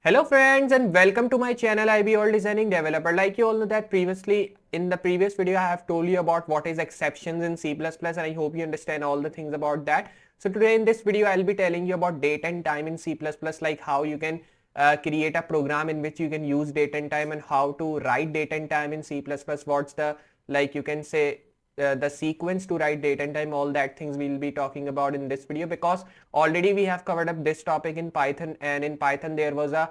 Hello friends and welcome to my channel Iballdesigningdeveloper. Like you all know that previously in the previous video I have told you about what is exceptions in C++ and I hope you understand all the things about that. So today in this video I'll be telling you about date and time in C++, like how you can create a program in which you can use date and time and how to write date and time in C++. What's the, like you can say, the sequence to write date and time, all that things we'll be talking about in this video, because already we have covered up this topic in Python, and in Python there was a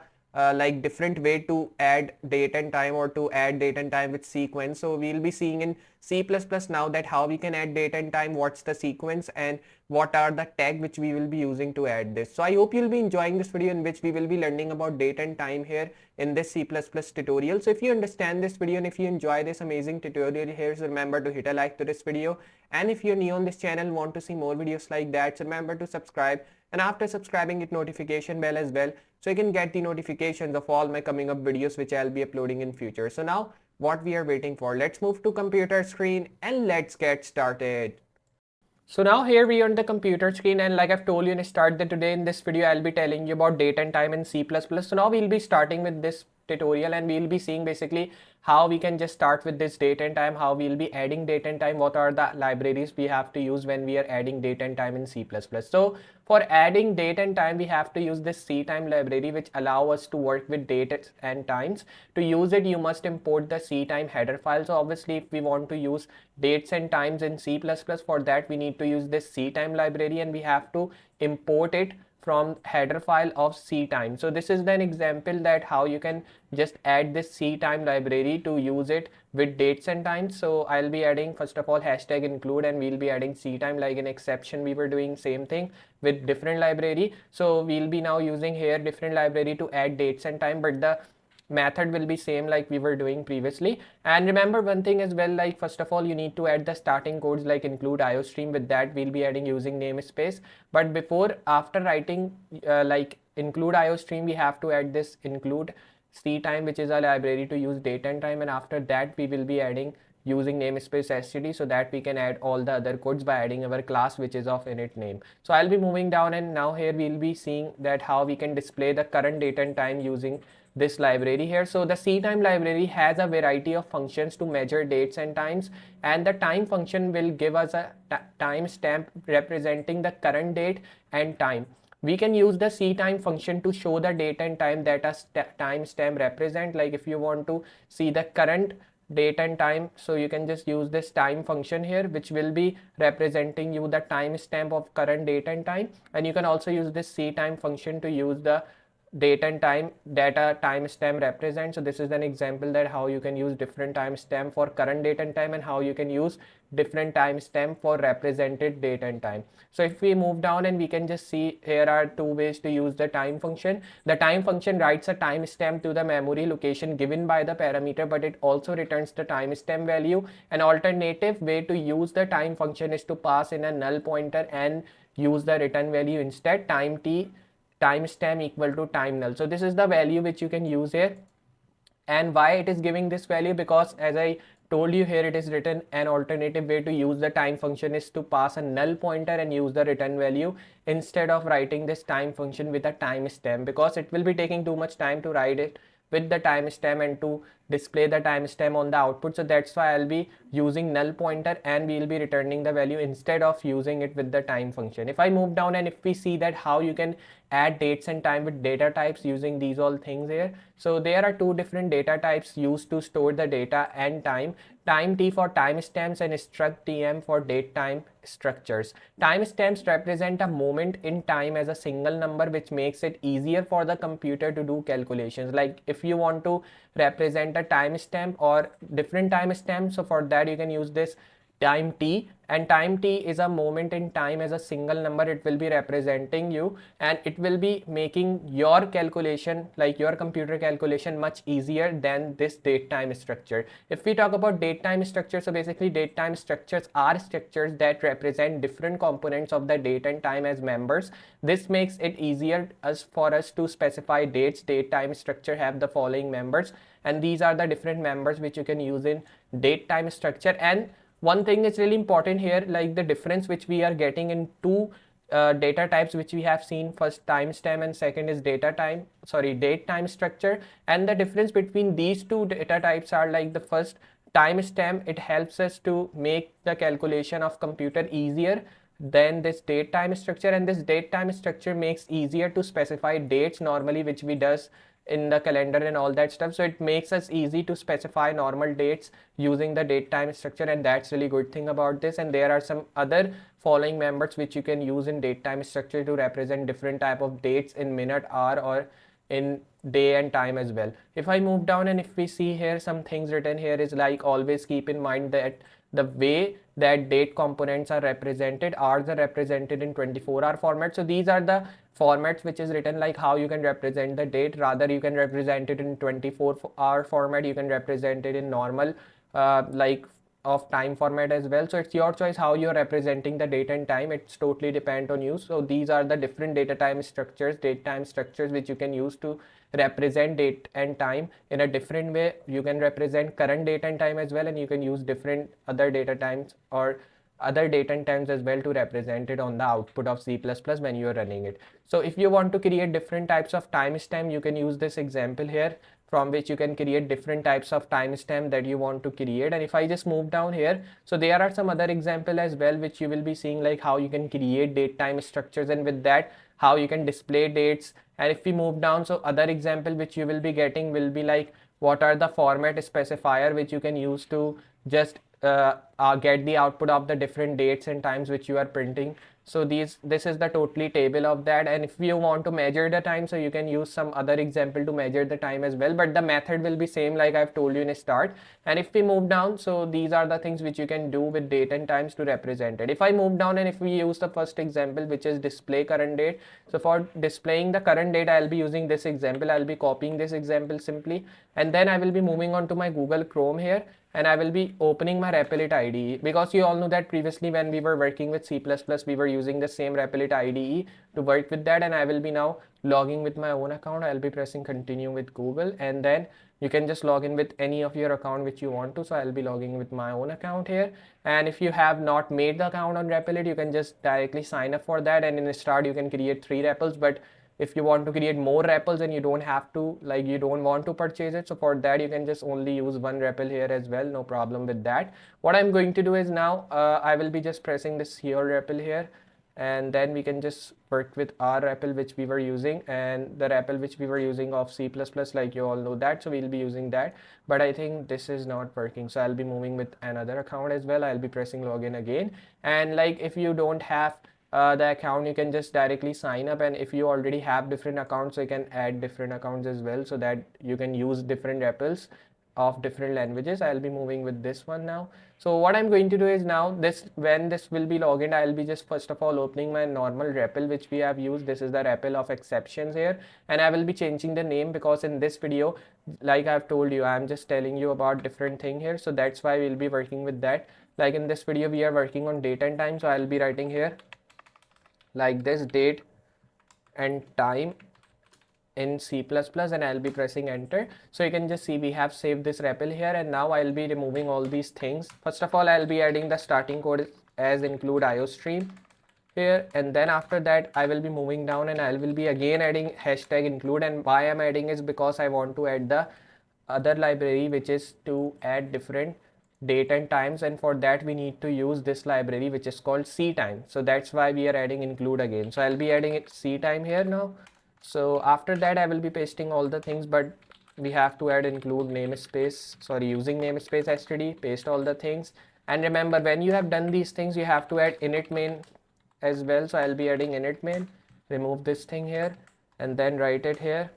like different way to add date and time or to add date and time with sequence. So we'll be seeing in C++ now that how we can add date and time, what's the sequence and what are the tag which we will be using to add this. So I hope you'll be enjoying this video in which we will be learning about date and time here in this C++ tutorial. So if you understand this video and if you enjoy this amazing tutorial here, so remember to hit a like to this video, and if you're new on this channel and want to see more videos like that, so remember to subscribe, and after subscribing hit notification bell as well so you can get the notifications of all my coming up videos which I'll be uploading in future. So now what we are waiting for, let's move to computer screen and let's get started. So now here we are on the computer screen, and like I've told you in the start that today in this video I'll be telling you about date and time in C++. So now we'll be starting with this tutorial and we'll be seeing basically how we can just start with this date and time, how we'll be adding date and time, what are the libraries we have to use when we are adding date and time in C++. So for adding date and time we have to use this ctime library which allow us to work with date and times. To use it you must import the ctime header file. So obviously if we want to use dates and times in C++, for that we need to use this ctime library and we have to import it from header file of ctime. So this is an example that how you can just add this ctime library to use it with dates and times. So I'll be adding first of all hashtag include and we'll be adding ctime like an exception. We were doing same thing with different library. So we'll be now using here different library to add dates and time, but the method will be same like we were doing previously. And remember one thing as well, like first of all you need to add the starting codes like include iostream. With that we'll be adding using namespace, but after writing like include iostream we have to add this include ctime which is a library to use date and time, and after that we will be adding using namespace std so that we can add all the other codes by adding our class which is of init name. So I'll be moving down and now here we'll be seeing that how we can display the current date and time using this library here. So the ctime library has a variety of functions to measure dates and times, and the time function will give us a timestamp representing the current date and time. We can use the ctime function to show the date and time that a timestamp represent. Like if you want to see the current date and time, so you can just use this time function here which will be representing you the timestamp of current date and time, and you can also use this ctime function to use the date and time data timestamp represent. So this is an example that how you can use different timestamp for current date and time and how you can use different timestamp for represented date and time. So if we move down and we can just see here are two ways to use the time function. The time function writes a timestamp to the memory location given by the parameter, but it also returns the timestamp value. An alternative way to use the time function is to pass in a null pointer and use the return value instead, timestamp equal to time null. So this is the value which you can use here. And why it is giving this value, because as I told you here it is written an alternative way to use the time function is to pass a null pointer and use the return value instead of writing this time function with a timestamp, because it will be taking too much time to write it with the timestamp and to display the timestamp on the output. So that's why I'll be using null pointer and we'll be returning the value instead of using it with the time function. If I move down and if we see that how you can add dates and time with data types using these all things here. So there are two different data types used to store the data and time. Time T for timestamps and struct TM for date time structures. Timestamps represent a moment in time as a single number which makes it easier for the computer to do calculations. Like if you want to represent a timestamp or different timestamps, so for that you can use this time t, and time t is a moment in time as a single number. It will be representing you and it will be making your calculation, like your computer calculation, much easier than this date time structure. If we talk about date time structure, so basically date time structures are structures that represent different components of the date and time as members. This makes it easier for us to specify dates. Date time structure have the following members, and these are the different members which you can use in date time structure. And one thing is really important here, like the difference which we are getting in two data types which we have seen. First timestamp and second is date time structure. And the difference between these two data types are like the first timestamp, it helps us to make the calculation of computer easier than this date time structure, and this date time structure makes easier to specify dates normally, which we does in the calendar and all that stuff. So it makes us easy to specify normal dates using the date time structure, and that's really good thing about this. And there are some other following members which you can use in date time structure to represent different type of dates in minute, hour, or in day and time as well. If I move down and if we see here, some things written here is like, always keep in mind that the way that date components are represented, hours are represented in 24-hour format. So these are the formats which is written like how you can represent the date. Rather, you can represent it in 24-hour format, you can represent it in normal like of time format as well. So it's your choice how you're representing the date and time. It's totally depend on you. So these are the different date time structures which you can use to represent date and time in a different way. You can represent current date and time as well, and you can use different other data times or other date and times as well to represent it on the output of C++ when you are running it. So if you want to create different types of timestamp, you can use this example here, from which you can create different types of timestamp that you want to create. And if I just move down here, so there are some other example as well which you will be seeing, like how you can create date time structures, and with that how you can display dates. And if we move down, so other example which you will be getting will be like what are the format specifier which you can use to just get the output of the different dates and times which you are printing. So this is the totally table of that. And if you want to measure the time, so you can use some other example to measure the time as well, but the method will be same like I've told you in start. And if we move down, so these are the things which you can do with date and times to represent it. If I move down and if we use the first example, which is display current date, so for displaying the current date I'll be using this example. I'll be copying this example simply, and then I will be moving on to my Google Chrome here, and I will be opening my Replit IDE, because you all know that previously when we were working with C++, we were using the same Replit IDE to work with that. And I will be now logging with my own account. I'll be pressing continue with Google, and then you can just log in with any of your account which you want to. So I'll be logging with my own account here. And if you have not made the account on Replit, you can just directly sign up for that. And in the start, you can create 3 REPLs, but if you want to create more REPLs and you don't have to, like you don't want to purchase it, so for that you can just only use 1 REPL here as well, no problem with that. What I'm going to do is now I will be just pressing this here REPL here, and then we can just work with our REPL which we were using, and the REPL which we were using of C++, like you all know that, so we'll be using that. But I think this is not working, so I'll be moving with another account as well. I'll be pressing login again, and like if you don't have the account, you can just directly sign up. And if you already have different accounts, so you can add different accounts as well, so that you can use different REPLs of different languages. I'll be moving with this one now. So what I'm going to do is now when this will be logged in, I'll be just first of all opening my normal REPL which we have used. This is the REPL of exceptions here, and I will be changing the name, because in this video, like I've told you, I'm just telling you about different thing here, so that's why we'll be working with that. Like in this video we are working on date and time, so I'll be writing here like this, date and time in C++, and I'll be pressing enter. So you can just see we have saved this REPL here, and now I'll be removing all these things. First of all, I'll be adding the starting code as include IOStream here, and then after that I will be moving down and I will be again adding hashtag include. And why I'm adding is because I want to add the other library which is to add different date and times, and for that we need to use this library which is called ctime. So that's why we are adding include again. So I'll be adding it ctime here now. So after that I will be pasting all the things, but we have to add include namespace, using namespace std, paste all the things. And remember, when you have done these things, you have to add init main as well. So I'll be adding init main, remove this thing here, and then write it here.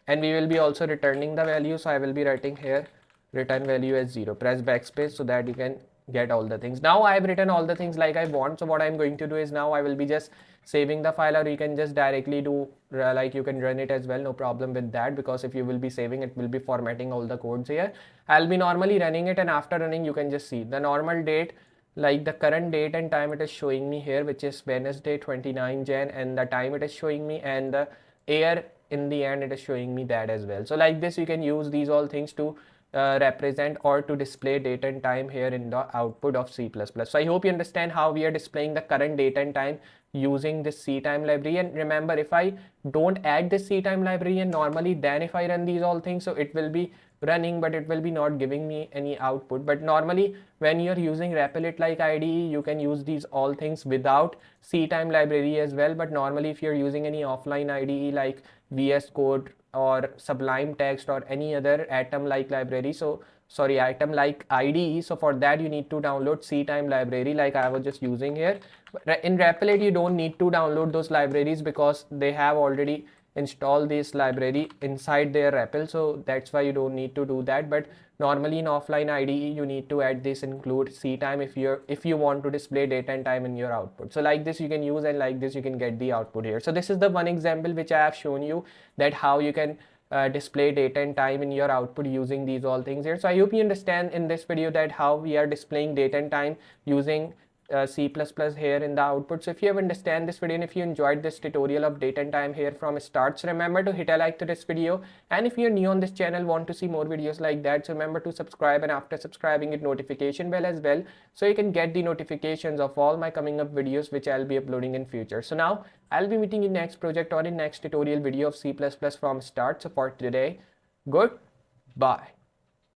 And we will be also returning the value, so I will be writing here return value as 0. Press backspace so that you can get all the things. Now I've written all the things like I want. So what I'm going to do is now I will be just saving the file, or you can just directly do like you can run it as well, no problem with that, because if you will be saving, it will be formatting all the codes here. I'll be normally running it, and after running you can just see the normal date, like the current date and time it is showing me here, which is Wednesday 29 Jan, and the time it is showing me, and the year in the end it is showing me that as well. So like this you can use these all things to represent or to display date and time here in the output of C++. So I hope you understand how we are displaying the current date and time using this ctime library. And remember, if I don't add this ctime library, and normally then if I run these all things, so it will be running, but it will be not giving me any output. But normally when you're using Replit like IDE, you can use these all things without ctime library as well. But normally if you're using any offline IDE like VS Code or Sublime Text or any other atom like library, so sorry, atom like IDE, so for that you need to download ctime library like I was just using here. In Replit you don't need to download those libraries because they have already install this library inside their REPL, so that's why you don't need to do that. But normally in offline IDE you need to add this include ctime if you want to display date and time in your output. So like this you can use, and like this you can get the output here. So this is the one example which I have shown you, that how you can display date and time in your output using these all things here. So I hope you understand in this video that how we are displaying date and time using C++ here in the output. So if you have understand this video and if you enjoyed this tutorial of date and time here from start, so remember to hit a like to this video. And if you're new on this channel, want to see more videos like that, so remember to subscribe, and after subscribing hit notification bell as well, so you can get the notifications of all my coming up videos which I'll be uploading in future. So now I'll be meeting in next project or in next tutorial video of C++ from start. So for today, goodbye.